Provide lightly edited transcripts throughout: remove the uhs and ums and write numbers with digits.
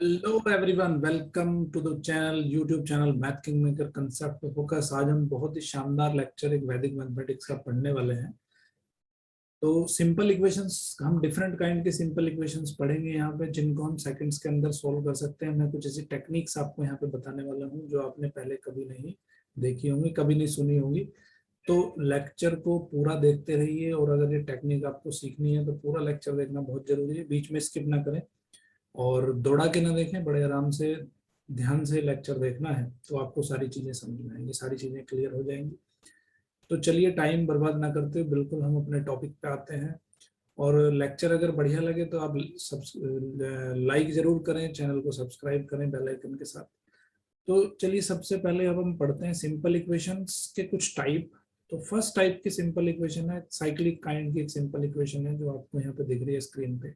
Hello everyone, welcome to the channel YouTube channel math king maker concept focus. आज हम बहुत ही शानदार lecture एक वैदिक मैथमेटिक्स का पढ़ने वाले हैं। तो सिंपल इक्वेशंस, हम डिफरेंट काइंड के सिंपल इक्वेशंस पढ़ेंगे यहाँ पे, जिनको हम सेकंड्स के अंदर सॉल्व कर सकते हैं। मैं कुछ ऐसी टेक्निक्स आपको यहाँ पे बताने वाला हूँ जो आपने पहले कभी नहीं देखी होंगी, कभी नहीं सुनी होंगी। तो लेक्चर को पूरा देखते रहिए, और अगर ये टेक्निक आपको सीखनी है तो पूरा लेक्चर देखना बहुत जरूरी है, बीच में स्किप ना करें और दौड़ा के ना देखें। बड़े आराम से ध्यान से लेक्चर देखना है तो आपको सारी चीजें समझ में आएंगी, सारी चीजें क्लियर हो जाएंगी। तो चलिए टाइम बर्बाद ना करते हुए बिल्कुल हम अपने टॉपिक पे आते हैं। और लेक्चर अगर बढ़िया लगे तो आप लाइक जरूर करें, चैनल को सब्सक्राइब करें बेल आइकन के साथ। तो चलिए सबसे पहले अब हम पढ़ते हैं सिंपल इक्वेशंस के कुछ टाइप। तो फर्स्ट टाइप की सिंपल इक्वेशन है साइक्लिक काइंड की एक सिंपल इक्वेशन है, जो आपको यहाँ पे दिख रही है स्क्रीन पे।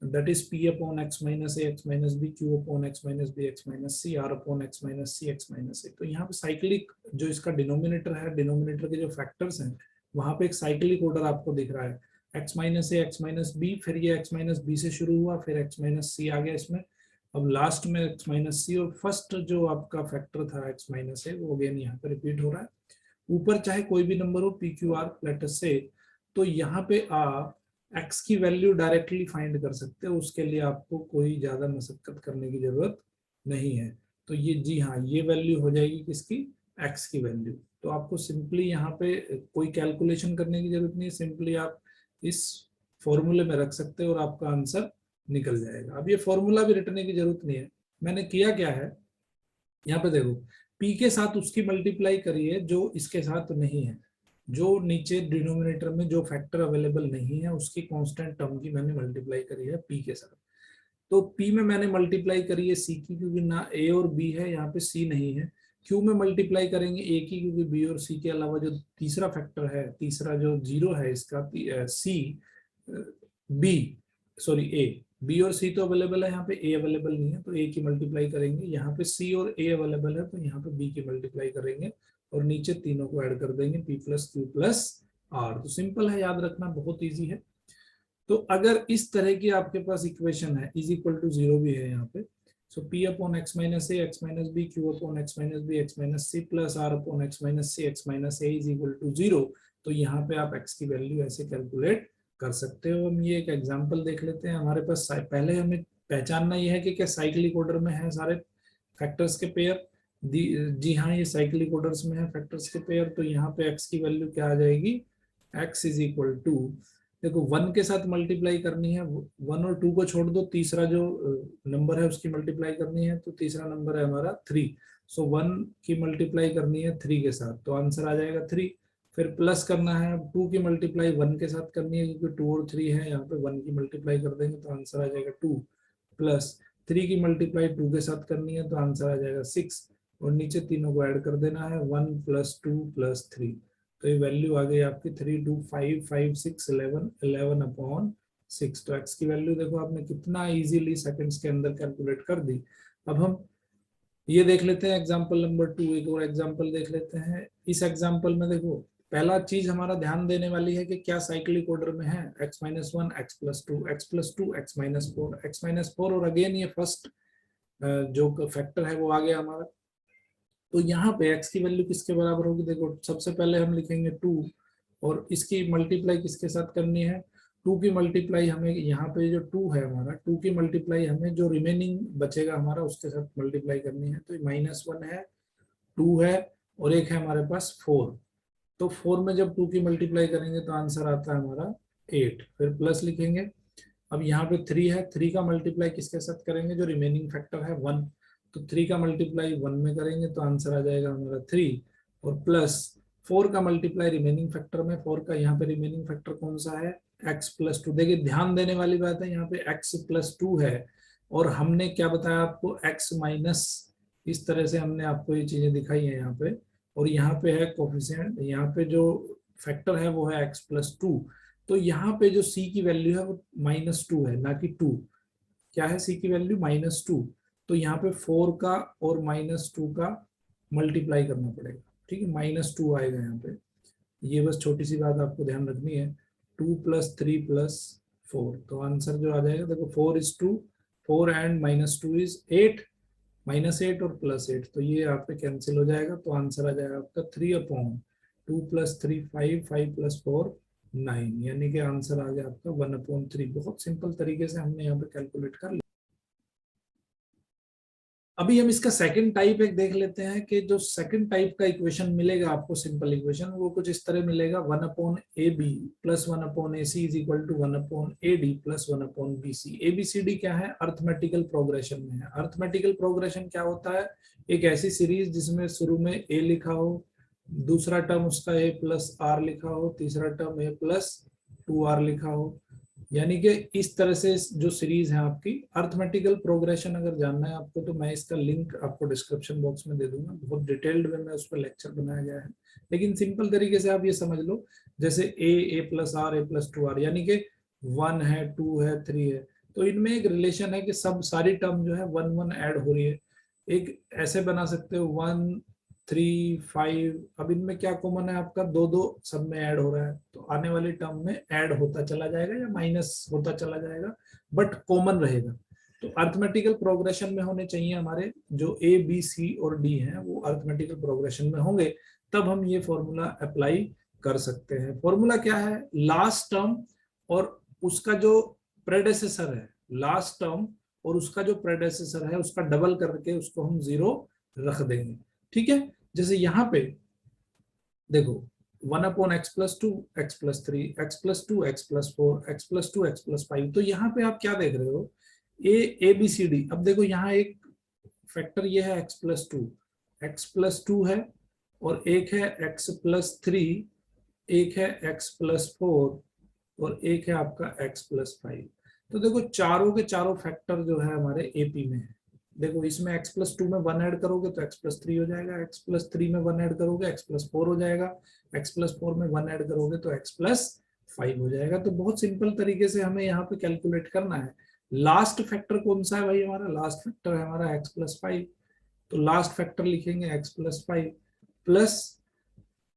that is p upon x minus a x minus b, q upon x minus b x minus c, r upon x minus c x minus a। तो यहाँ पे साइक्लिक जो इसका डिनोमिनेटर है, डिनोमिनेटर के जो फैक्टर्स हैं, वहां पे एक साइक्लिक ऑर्डर आपको दिख रहा है। x माइनस ए x माइनस बी, फिर ये x माइनस बी से शुरू हुआ, फिर x माइनस सी आ गया इसमें, अब लास्ट में x माइनस सी, और फर्स्ट जो आपका फैक्टर था x माइनस ए वो अगेन यहाँ पे रिपीट हो रहा है। ऊपर चाहे कोई भी नंबर हो, P Q R let's say. तो यहाँ पे आप x की वैल्यू डायरेक्टली फाइंड कर सकते हो, उसके लिए आपको कोई ज्यादा मशक्कत करने की जरूरत नहीं है। तो ये, जी हाँ, ये वैल्यू हो जाएगी किसकी, x की वैल्यू। तो आपको सिंपली यहाँ पे कोई कैलकुलेशन करने की जरूरत नहीं है, सिंपली आप इस फॉर्मूले में रख सकते हो और आपका आंसर निकल जाएगा। अब ये फॉर्मूला भी रटने की जरूरत नहीं है। मैंने किया क्या है, यहाँ पे देखो, p के साथ उसकी मल्टीप्लाई करिए जो इसके साथ नहीं है, जो नीचे डिनोमिनेटर में जो फैक्टर अवेलेबल नहीं है उसकी कांस्टेंट टर्म की मैंने मल्टीप्लाई करी है p के साथ। तो p में मैंने मल्टीप्लाई करी है c की, क्योंकि ना a और b है, यहाँ पे c नहीं है। q में मल्टीप्लाई करेंगे a की, क्योंकि b और c के अलावा जो तीसरा फैक्टर है, तीसरा जो जीरो है इसका, c b sorry a, B और सी तो अवेलेबल है, यहाँ पे ए अवेलेबल नहीं है, तो ए की मल्टीप्लाई करेंगे। यहाँ पे सी और ए अवेलेबल है, तो यहाँ पे बी की मल्टीप्लाई करेंगे और नीचे तीनों को ऐड कर देंगे, P plus Q plus R. तो सिंपल है, याद रखना बहुत इजी है। तो अगर इस तरह की आपके पास इक्वेशन है, इज इक्वल टू जीरो भी है यहाँ पे, so P upon X minus A X minus B, Q upon X minus B X minus C, plus R upon X minus C X minus A is equal to zero. तो यहाँ पे आप x की value ऐसे calculate कर सकते हो। हम ये एक एग्जांपल देख लेते हैं। हमारे पास पहले हमें पहचानना ये है कि क्या साइक्लिक ऑर्डर में है सारे फैक्टर्स के पेयर। जी हाँ, ये साइक्लिक ऑर्डर्स में है फैक्टर्स के पेयर। तो यहाँ पे एक्स की वैल्यू क्या आ जाएगी, एक्स इज इक्वल टू, देखो वन के साथ मल्टीप्लाई करनी है, वन और टू को छोड़ दो, तीसरा जो नंबर है उसकी मल्टीप्लाई करनी है। तो तीसरा नंबर है हमारा थ्री, सो वन की मल्टीप्लाई करनी है थ्री के साथ, तो आंसर आ जाएगा थ्री। फिर प्लस करना है, टू की मल्टीप्लाई वन के साथ करनी है, क्योंकि टू और थ्री है, यहाँ पे वन की मल्टीप्लाई कर देंगे तो आंसर आ जाएगा टू। प्लस थ्री की मल्टीप्लाई टू के साथ करनी है तो आंसर आ जाएगा सिक्स, और नीचे तीनों को ऐड कर देना है, one plus two plus three. तो ये वैल्यू आ गई आपकी three two five, five six eleven, eleven upon six. तो एक्स की वैल्यू देखो आपने कितना इजीली सेकंड्स के अंदर कैलकुलेट कर दी। अब हम ये देख लेते हैं एग्जाम्पल नंबर टू, एक और एग्जाम्पल देख लेते हैं। इस एग्जाम्पल में देखो, पहला चीज हमारा ध्यान देने वाली है कि क्या साइक्लिक ऑर्डर में है, x minus one, x plus two, x plus two, x minus four, x minus four, और अगेन ये फर्स्ट जो फैक्टर है वो आ गया हमारा। तो यहाँ पे x की वैल्यू किसके बराबर होगी, देखो सबसे पहले हम लिखेंगे टू, और इसकी मल्टीप्लाई किसके साथ करनी है, टू की मल्टीप्लाई हमें यहाँ पे जो टू है हमारा, टू की मल्टीप्लाई हमें जो रिमेनिंग बचेगा हमारा उसके साथ मल्टीप्लाई करनी है। तो माइनस वन है, टू है, और एक है हमारे पास फोर। तो फोर में जब टू की मल्टीप्लाई करेंगे तो आंसर आता है हमारा एट। फिर प्लस लिखेंगे, अब यहाँ पे थ्री है, थ्री का मल्टीप्लाई किसके साथ करेंगे, जो रिमेनिंग फैक्टर है वन, तो थ्री का मल्टीप्लाई वन में करेंगे तो आंसर आ जाएगा हमारा थ्री। और प्लस फोर का मल्टीप्लाई रिमेनिंग फैक्टर में, फोर का यहाँ पे रिमेनिंग फैक्टर कौन सा है, एक्स प्लस टू। देखिए ध्यान देने वाली बात है, यहाँ पे एक्स प्लस टू है, और हमने क्या बताया आपको, एक्स माइनस, इस तरह से हमने आपको ये चीजें दिखाई है यहाँ पे। और यहाँ पे है कोफिशिएंट, यहाँ पे जो फैक्टर है वो है एक्स प्लस टू। तो यहाँ पे जो c की वैल्यू है वो माइनस टू है, ना कि टू। क्या है c की वैल्यू, माइनस टू। तो यहाँ पे फोर का और माइनस टू का मल्टीप्लाई करना पड़ेगा, ठीक है, माइनस टू आएगा यहाँ पे। ये बस छोटी सी बात आपको ध्यान रखनी है, two plus three plus four, तो आंसर जो आ जाएगा देखो, four is two, 4 and -2 is 8, -8 और +8, तो ये यहाँ पे कैंसिल हो जाएगा, तो आंसर आ जाएगा आपका 3/2 + 3 5, 5 + 4 9, यानी कि आंसर आ गया आपका 1/3। बहुत सिंपल तरीके से हमने यहाँ पे कैलकुलेट कर लिया। अभी हम इसका सेकंड टाइप एक देख लेते हैं कि जो सेकंड टाइप का इक्वेशन मिलेगा आपको, सिंपल इक्वेशन, वो कुछ इस तरह मिलेगा, 1/AB + 1/AC = 1/AD + 1/BC। ABCD क्या है? अर्थमेटिकल प्रोग्रेशन में है। अर्थमेटिकल प्रोग्रेशन क्या होता है? एक ऐसी सीरीज जिसमें शुरू में A लिखा हो, दूसरा टर्म उसका A + R लिखा हो, तीसरा टर्म A + 2R लिखा हो, यानी कि इस तरह से जो सीरीज है आपकी। अर्थमेटिकल प्रोग्रेशन अगर जानना है आपको तो मैं इसका लिंक आपको डिस्क्रिप्शन बॉक्स में दे दूंगा, बहुत डिटेल्ड वे में उस पर लेक्चर बनाया गया है, लेकिन सिंपल तरीके से आप ये समझ लो, जैसे A + R A + 2R, यानी कि 1 है, 2 है, 3 है, तो इनमें एक रिलेशन है कि सब सारी टर्म जो है 1 1 ऐड हो रही है। एक ऐसे बना सकते हो 1 3 5, अब इनमें क्या कॉमन है आपका? 2 2 सब में ऐड हो रहा है, तो आने वाली टर्म में ऐड होता चला जाएगा या माइनस होता चला जाएगा, बट कॉमन रहेगा। तो अर्थमेटिकल प्रोग्रेशन में होने चाहिए हमारे जो A B C और D हैं, वो अर्थमेटिकल प्रोग्रेशन में होंगे, तब हम ये फॉर्मूला अप्लाई कर सकते हैं। फॉर्मूला क्या है? लास्ट टर्म और उसका जो प्रेडेसेसर है, लास्ट टर्म और उसका जो प्रेडेसेसर है उसका डबल करके उसको हम 0 रख देंगे। ठीक है, जैसे यहाँ पे देखो 1/x + 2, x + 3, x + 2, x + 4, x + 2, x + 5, तो यहाँ पे आप क्या देख रहे हो? ABCD। अब देखो यहाँ एक फैक्टर ये है x + 2 है, और एक है x + 3, एक है x + 4, और एक है आपका x + 5। तो देखो चारों के चारों फैक्टर जो है हमारे AP में है। देखो इसमें x + 2 में 1 ऐड करोगे तो x + 3 हो जाएगा, x + 3 में 1 ऐड करोगे x + 4 हो जाएगा, x + 4 में 1 ऐड करोगे तो x + 5 हो जाएगा। तो बहुत सिंपल तरीके से हमें यहाँ पे कैलकुलेट करना है। लास्ट फैक्टर कौन सा है भाई? हमारा लास्ट फैक्टर है हमारा x + 5, तो लास्ट फैक्टर लिखेंगे x + 5 प्लस,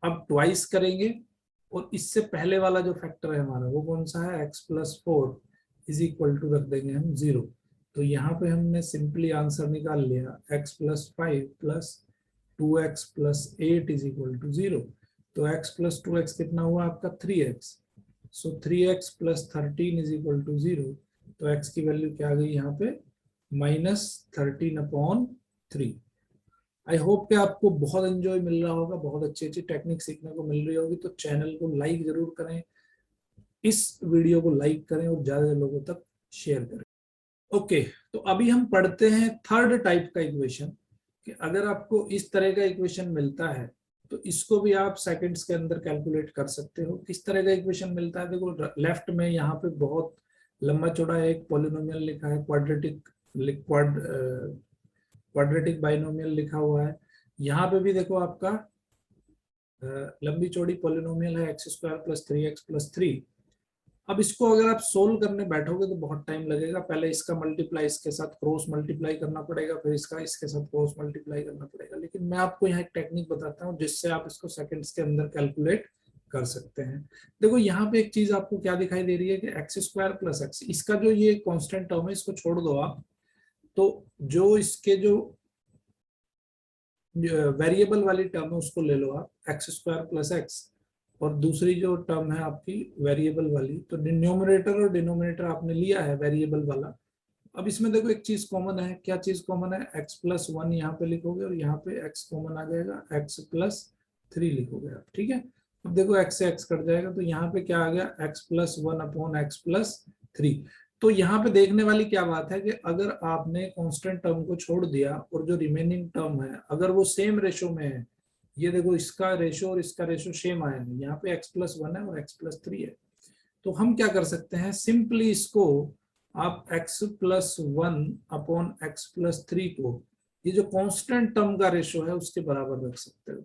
अब ट्वाइस करेंगे, और इससे पहले वाला जो फैक्टर है हमारा वो कौन सा है? x + 4 = रख देंगे हम 0। तो यहाँ पे हमने सिंपली आंसर निकाल लिया, x + 5 + 2x + 8 = 0। तो x + 2x कितना हुआ आपका? 3x। सो 3x + 13 = 0। तो x की वैल्यू क्या आ गई यहाँ पे? -13/3। आई होप कि आपको बहुत एंजॉय मिल रहा होगा, बहुत अच्छी अच्छी टेक्निक सीखने को मिल रही होगी। तो चैनल को लाइक जरूर करें, इस वीडियो को लाइक करें और ज्यादा लोगों तक शेयर करें। ओके, तो अभी हम पढ़ते हैं थर्ड टाइप का इक्वेशन, कि अगर आपको इस तरह का इक्वेशन मिलता है तो इसको भी आप सेकंड्स के अंदर कैलकुलेट कर सकते हो। किस तरह का इक्वेशन मिलता है? देखो लेफ्ट में यहाँ पे बहुत लंबा चौड़ा एक पॉलिनोमियल लिखा है, क्वाड्रेटिक बाइनोमियल लिखा हुआ है। यहाँ पे भी देखो आपका लंबी चौड़ी पॉलिनोमियल है, x² + 3x + 3। अब इसको अगर आप सोल्व करने बैठोगे तो बहुत टाइम लगेगा। पहले इसका मल्टीप्लाई इसके साथ क्रॉस मल्टीप्लाई करना पड़ेगा, फिर इसका इसके साथ क्रॉस मल्टीप्लाई करना पड़ेगा। लेकिन मैं आपको यहाँ एक टेक्निक बताता हूँ जिससे आप इसको सेकंड्स के अंदर कैलकुलेट कर सकते हैं। देखो यहाँ पे एक चीज आपको क्या दिखाई दे रही है कि x² + x, इसका जो ये कांस्टेंट टर्म है इसको छोड़ दो आप, तो जो इसके जो वेरिएबल वाली टर्म है उसको ले लो आप, x² + x, और दूसरी जो टर्म है आपकी वेरिएबल वाली, तो डिनोमिनेटर और डिनोमिनेटर आपने लिया है वेरिएबल वाला। अब इसमें देखो एक चीज कॉमन है। क्या चीज कॉमन है? x + 1 यहाँ पे लिखोगे और यहाँ पे x कॉमन आ जाएगा, x + 3 लिखोगे आप। ठीक है, अब देखो x से x कट जाएगा, तो यहाँ पे क्या आ गया? x + 1/x + 3। तो यहाँ पे देखने वाली क्या बात है कि अगर आपने कांस्टेंट टर्म को छोड़ दिया और जो रिमेनिंग टर्म है अगर वो सेम रेशो में है, ये देखो इसका रेशो और इसका रेशो सेम आया है, यहाँ पे x + 1 है और x + 3 है, तो हम क्या कर सकते हैं? सिंपली इसको आप x + 1/x + 3 को ये जो कांस्टेंट टर्म का रेशो है उसके बराबर रख सकते हो,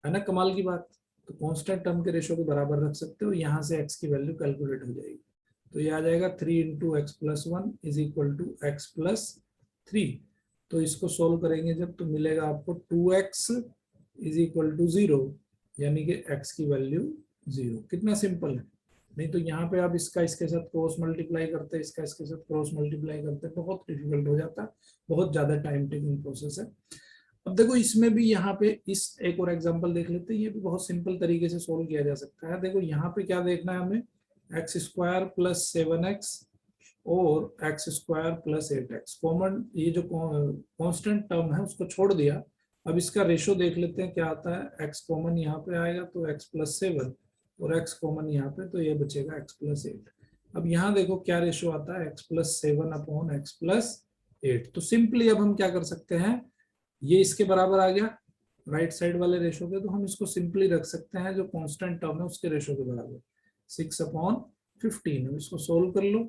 है ना? कमाल की बात। तो कांस्टेंट टर्म के रेशो के बराबर रख सकते हो, यहाँ से x की वैल्यू कैलकुलेट हो जाएगी। तो ये आ जाएगा 3 × x + 1 = x + 3। तो इसको सोल्व करेंगे जब, तो मिलेगा आपको 2x = 0, यानी कि x की वैल्यू 0। कितना सिंपल है। नहीं तो यहाँ पे आप इसका इसके साथ क्रॉस मल्टीप्लाई करते हैं, इसका इसके साथ क्रॉस मल्टीप्लाई करते हैं, बहुत डिफिकल्ट हो जाता है, बहुत ज्यादा टाइम टेकिंग प्रोसेस है। अब देखो इसमें भी यहाँ पे इस एक और एग्जांपल देख लेते हैं, ये भी बहुत सिंपल तरीके से सोल्व किया जा सकता है। देखो यहाँ पे क्या देखना है हमें, एक्स स्क्वायर प्लस 7x और x square plus 8x common, ये जो कांस्टेंट टर्म है उसको छोड़ दिया। अब इसका रेशो देख लेते हैं क्या आता है, x कॉमन यहाँ पे आएगा तो x प्लस 7 और x कॉमन यहाँ पे तो ये बचेगा x प्लस 8। अब यहाँ देखो क्या रेशो आता है, x plus 7 upon x plus 8। तो सिंपली अब हम क्या कर सकते हैं, ये इसके बराबर आ गया राइट साइड वाले रेशो के, तो हम इसको सिंपली रख सकते हैं जो कांस्टेंट टर्म है उसके रेशो के बराबर 6 अपॉन 15। अब इसको सोल्व कर लो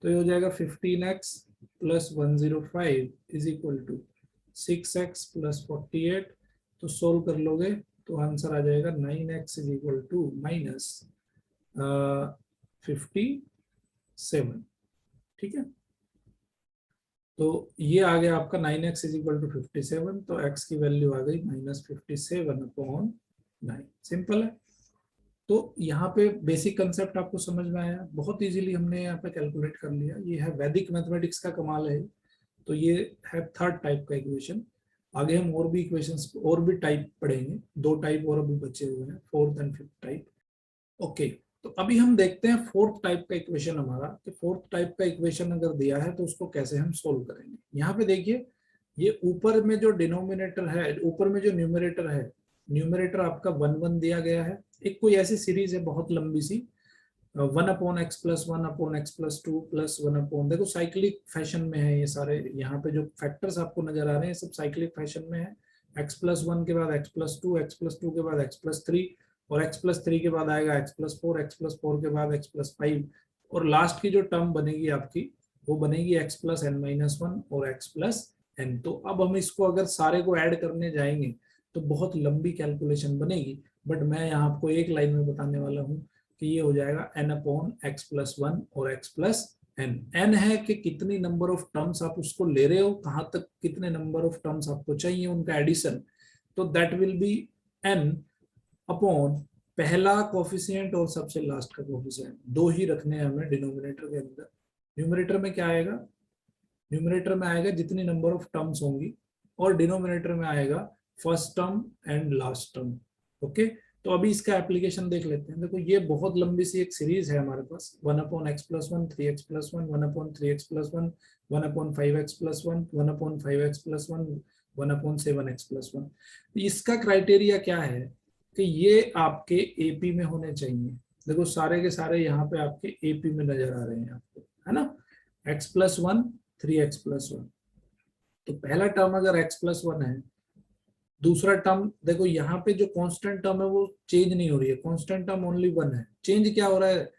तो ये हो जाएगा 15x plus 105 is equal to 6x plus 48। तो सोल्व कर लोगे तो आंसर आ जाएगा 9x is equal to minus 57। ठीक है, तो ये आ गया आपका 9x इज इक्वल टू 57, तो x की वैल्यू आ गई माइनस 57 अपॉन 9। सिंपल है। तो यहाँ पे बेसिक कंसेप्ट आपको समझ में आया, बहुत इजीली हमने यहाँ पे कैलकुलेट कर लिया। ये है वैदिक मैथमेटिक्स का कमाल है। तो ये है थर्ड टाइप का इक्वेशन। आगे हम और भी इक्वेशंस और भी टाइप पढ़ेंगे, 2 टाइप और अभी बचे हुए हैं, fourth and fifth type. Okay, तो अभी हम देखते हैं फोर्थ टाइप का इक्वेशन हमारा, कि फोर्थ टाइप का इक्वेशन अगर दिया है तो उसको कैसे हम सोल्व करेंगे। यहाँ पे देखिए, ये ऊपर में जो डिनोमिनेटर है, ऊपर में जो न्यूमरेटर है, न्यूमरेटर आपका 1 1 दिया गया है। एक कोई ऐसी सीरीज है बहुत लंबी सी, 1 upon X plus 1 upon X plus 2 plus 1 upon, देखो साइक्लिक फैशन में है ये सारे, यहाँ पे जो फैक्टर्स आपको नजर आ रहे हैं सब साइक्लिक फैशन में है। एक्स प्लस 1 के बाद एक्स प्लस 2, एक्स प्लस 2 के बाद एक्स प्लस 3 और एक्स प्लस 3 के बाद आएगा एक्स प्लस 4, एक्स प्लस 4 के बाद एक्स प्लस 5 और लास्ट की जो टर्म बनेगी आपकी वो बनेगी एक्स प्लस एन माइनस 1 और एक्स प्लस एन। तो अब हम इसको अगर सारे को ऐड करने जाएंगे तो बहुत लंबी कैलकुलेशन बनेगी, बट मैं यहाँ आपको एक लाइन में बताने वाला हूँ कि ये हो जाएगा n अपॉन एक्स प्लस 1 और x प्लस एन। एन है कि कितनी नंबर ऑफ टर्म्स आप उसको ले रहे हो, कहां तक कितने नंबर ऑफ टर्म्स आपको चाहिए उनका एडिशन, तो that will be n upon पहला कोफिशिएंट और सबसे लास्ट का कोफिशिएंट। 2 ही रखने हैं हमें डिनोमिनेटर के अंदर। न्यूमरेटर में क्या आएगा, न्यूमरेटर में आएगा जितनी नंबर ऑफ टर्म्स होंगी और डिनोमिनेटर में आएगा first term and last term. Okay, तो अभी इसका एप्लीकेशन देख लेते हैं। देखो ये बहुत लंबी सी एक सीरीज है हमारे पास, 1 upon X plus 1, 3x plus 1, 1 upon 3x plus 1, 1 upon 5x plus 1, 1 upon 5x plus 1, 1 upon 7x plus 1। इसका क्राइटेरिया क्या है कि ये आपके एपी में होने चाहिए। देखो सारे के सारे यहाँ पे आपके एपी में नजर आ रहे हैं आपको, है ना। x प्लस 1, 3x प्लस 1, तो पहला टर्म अगर x प्लस 1 है, दूसरा टर्म देखो यहाँ पे जो कांस्टेंट टर्म है वो चेंज नहीं हो रही है, कांस्टेंट टर्म ओनली 1 है। चेंज क्या हो रहा है,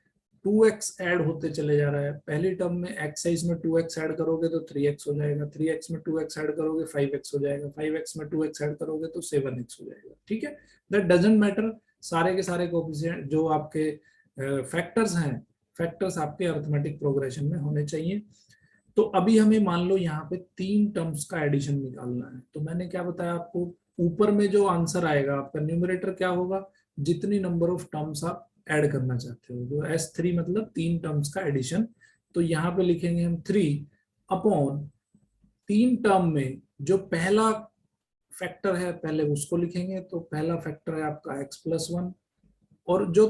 2x ऐड होते चले जा रहा है। पहली टर्म में x है, इसमें 2x ऐड करोगे तो 3x हो जाएगा, 3x में 2x ऐड करोगे 5x हो जाएगा, 5x में 2x ऐड करोगे तो 7x हो जाएगा। ठीक है, दैट डजंट मैटर। सारे के सारे कोएफिशिएंट जो आपके फैक्टर्स हैं, फैक्टर्स आपके अरिथमेटिक प्रोग्रेशन में होने चाहिए। तो अभी हमें मान लो यहाँ पे 3 टर्म्स का एडिशन निकालना है, तो मैंने क्या बताया आपको, ऊपर में जो आंसर आएगा आपका न्यूमरेटर क्या होगा, जितनी नंबर ऑफ टर्म्स आप ऐड करना चाहते हो, जो S3 मतलब 3 टर्म्स का एडिशन। तो यहाँ पे लिखेंगे हम 3 अपॉन 3 टर्म में जो पहला फैक्टर है पहले उसको लिखेंगे, तो पहला फैक्टर है आपका x प्लस 1 और जो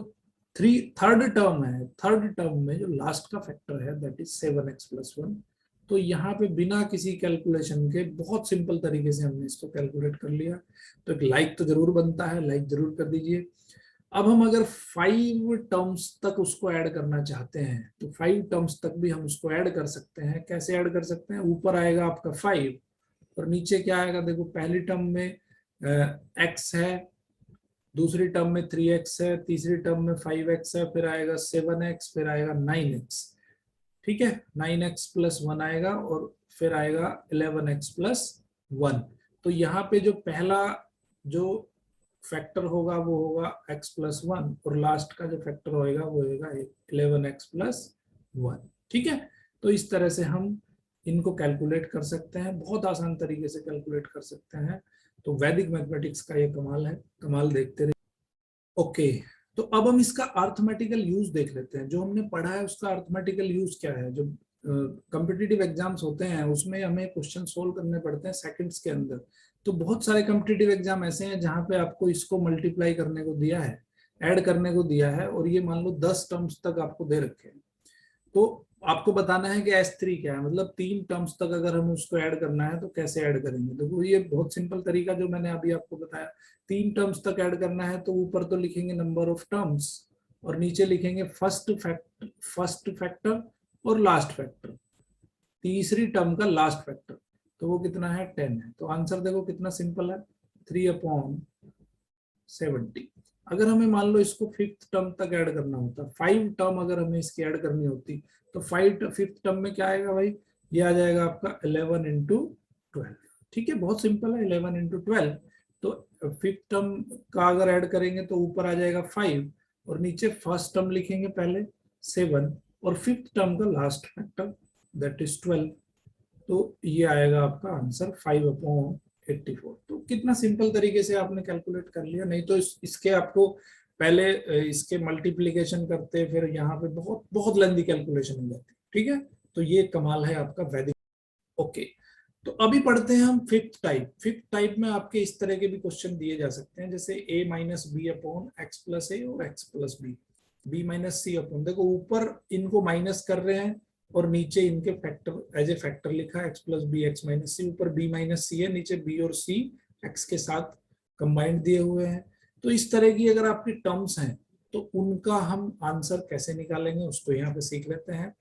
थर्ड टर्म है, थर्ड टर्म में जो लास्ट का फैक्टर है दैट इज 7x प्लस 1। तो यहाँ पे बिना किसी कैलकुलेशन के बहुत सिंपल तरीके से हमने इसको कैलकुलेट कर लिया। तो एक लाइक तो जरूर बनता है, लाइक जरूर कर दीजिए। अब हम अगर 5 टर्म्स तक उसको ऐड करना चाहते हैं तो 5 टर्म्स तक भी हम उसको ऐड कर सकते हैं। कैसे ऐड कर सकते हैं, ऊपर आएगा आपका 5 और नीचे क्या आएगा, देखो पहली टर्म में x है, दूसरी टर्म में 3x है, तीसरी टर्म में 5x है, फिर आएगा 7x, फिर आएगा 9x। ठीक है, 9x प्लस 1 आएगा और फिर आएगा 11x प्लस 1। तो यहाँ पे जो पहला जो फैक्टर होगा वो होगा x प्लस 1 और लास्ट का जो फैक्टर होगा वो होगा 11x प्लस 1। ठीक है, तो इस तरह से हम इनको कैलकुलेट कर सकते हैं, बहुत आसान तरीके से कैलकुलेट कर सकते हैं। तो वैदिक मैथमेटिक्स का ये कमाल है, कमाल देखते रहिए। ओके, तो अब हम इसका अर्थमेटिकल यूज देख लेते हैं। जो हमने पढ़ा है उसका अर्थमेटिकल यूज क्या है। जो कॉम्पिटिटिव एग्जाम्स होते हैं उसमें हमें क्वेश्चन सोल्व करने पड़ते हैं सेकंड्स के अंदर। तो बहुत सारे कॉम्पिटिटिव एग्जाम ऐसे हैं जहां पे आपको इसको मल्टीप्लाई करने को दिया है, ऐड करने को दिया है, और ये मान लो 10 टर्म्स तक आपको दे रखे हैं। तो आपको बताना है कि S3 क्या है, मतलब 3 टर्म्स तक अगर हम उसको ऐड करना है तो कैसे ऐड करेंगे। देखो ये बहुत सिंपल तरीका जो मैंने अभी आपको बताया। 3 टर्म्स तक ऐड करना है तो ऊपर तो लिखेंगे नंबर ऑफ टर्म्स और नीचे लिखेंगे फर्स्ट फैक्टर और लास्ट फैक्टर, तीसरी टर्म का लास्ट फैक्टर। तो वो कितना है 10 है। तो आंसर देखो कितना सिंपल है, 3/70। अगर हमें मान लो इसको फिफ्थ टर्म तक ऐड करना होता, 5 टर्म अगर हमें इसकी ऐड करनी होती, तो फिफ्थ टर्म में क्या आएगा भाई, ये आ जाएगा आपका 11 इंटू 12। ठीक है, बहुत सिंपल है, 11 इंटू 12। तो फिफ्थ टर्म का अगर ऐड करेंगे तो ऊपर आ जाएगा 5 और नीचे फर्स्ट टर्म लिखेंगे पहले 7 और फिफ्थ टर्म का लास्ट फैक्टर दैट इज 12। तो ये आएगा आपका आंसर 5/84। तो कितना सिंपल तरीके से आपने कैलकुलेट कर लिया। नहीं तो इसके आपको पहले इसके मल्टीप्लीकेशन करते, फिर यहाँ पे बहुत बहुत लेंदी कैलकुलेशन हो जाती। ठीक है, तो ये कमाल है आपका वैदिक। ओके, तो अभी पढ़ते हैं हम फिफ्थ टाइप। फिफ्थ टाइप में आपके इस तरह के भी क्वेश्चन दिए जा सकते हैं, जैसे a minus B upon X plus A और X plus B, B minus C upon, देखो ऊपर इनको माइनस कर रहे हैं और नीचे इनके फैक्टर एज ए फैक्टर लिखा है X plus B X minus C. ऊपर बी माइनस सी है, नीचे बी और सी एक्स के साथ कंबाइंड दिए हुए हैं। तो इस तरह की अगर आपकी टर्म्स हैं तो उनका हम आंसर कैसे निकालेंगे उसको यहाँ पे सीख लेते हैं।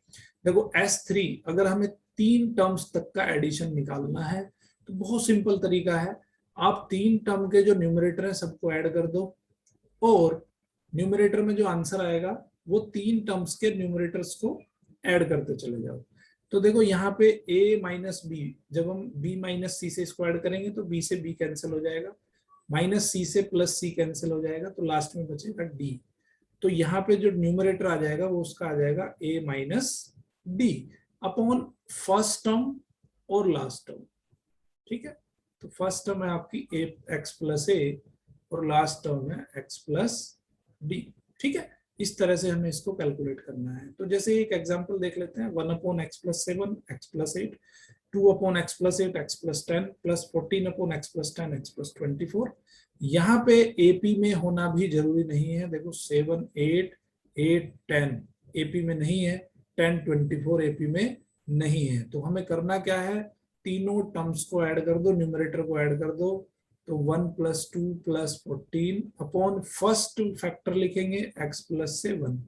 देखो S3 अगर हमें 3 टर्म्स तक का एडिशन निकालना है तो बहुत सिंपल तरीका है। आप 3 टर्म के जो न्यूमरेटर है सबको ऐड कर दो और न्यूमरेटर में जो आंसर आएगा वो 3 टर्म्स के न्यूमरेटर्स को ऐड करते चले जाओ। तो देखो यहाँ पे a माइनस बी, जब हम b माइनस सी से इसको ऐड करेंगे तो b से b कैंसिल हो जाएगा, माइनस सी से प्लस सी कैंसिल हो जाएगा, तो लास्ट में बचेगा d। तो यहाँ पे जो न्यूमरेटर आ जाएगा वो उसका आ जाएगा a minus D upon first term और लास्ट टर्म। ठीक है, तो फर्स्ट टर्म है आपकी एक्स प्लस ए और लास्ट टर्म है एक्स प्लस डी। ठीक है, इस तरह से हमें इसको कैलकुलेट करना है। तो जैसे एक एग्जांपल देख लेते हैं, 1 upon X plus 7 x plus 8, 2 upon X plus 8 x plus 10 plus 14 upon X plus 10 x plus 24। यहाँ पे एपी में होना भी जरूरी नहीं है। देखो 7 8 8 10 एपी में नहीं है, 10 24 एपी में नहीं है। तो हमें करना क्या है, तीनों टर्म्स को ऐड कर दो, न्यूमरेटर को ऐड कर दो। तो 1 plus 2 plus 14 upon first factor लिखेंगे x प्लस 7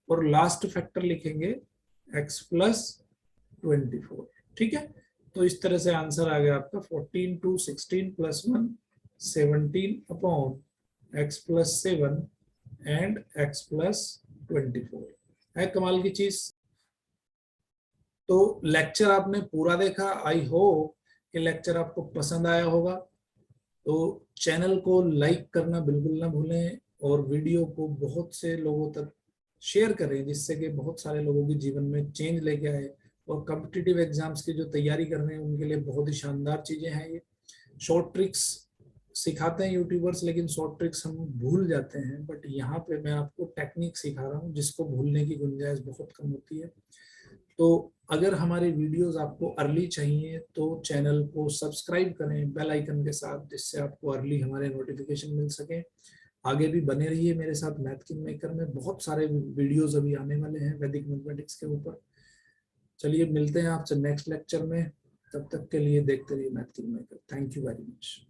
और लास्ट फैक्टर लिखेंगे x प्लस 24। ठीक है, तो इस तरह से आंसर आ गया आपका 14 to 16 plus 1 17 upon x plus 7 and x plus 24। है कमाल की चीज। तो लेक्चर आपने पूरा देखा, आई होप कि लेक्चर आपको पसंद आया होगा। तो चैनल को लाइक करना बिल्कुल ना भूलें और वीडियो को बहुत से लोगों तक शेयर करें जिससे कि बहुत सारे लोगों के जीवन में चेंज लेके आए। और कॉम्पिटिटिव एग्जाम्स की जो तैयारी कर रहे हैं उनके लिए बहुत ही शानदार चीजें हैं ये। शॉर्ट ट्रिक्स सिखाते हैं यूट्यूबर्स, लेकिन शॉर्ट ट्रिक्स हम भूल जाते हैं, बट यहाँ पे मैं आपको टेक्निक सिखा रहा हूँ जिसको भूलने की गुंजाइश बहुत कम होती है। तो अगर हमारे वीडियोस आपको अर्ली चाहिए तो चैनल को सब्सक्राइब करें बेल आइकन के साथ, जिससे आपको अर्ली हमारे नोटिफिकेशन मिल सके। आगे भी बने रहिए मेरे साथ मैथ किंग मेकर में, बहुत सारे वीडियोस अभी आने वाले हैं वैदिक मैथमेटिक्स के ऊपर। चलिए मिलते हैं आपसे नेक्स्ट लेक्चर में, तब तक के लिए देखते रहिए math king maker. Thank you very much.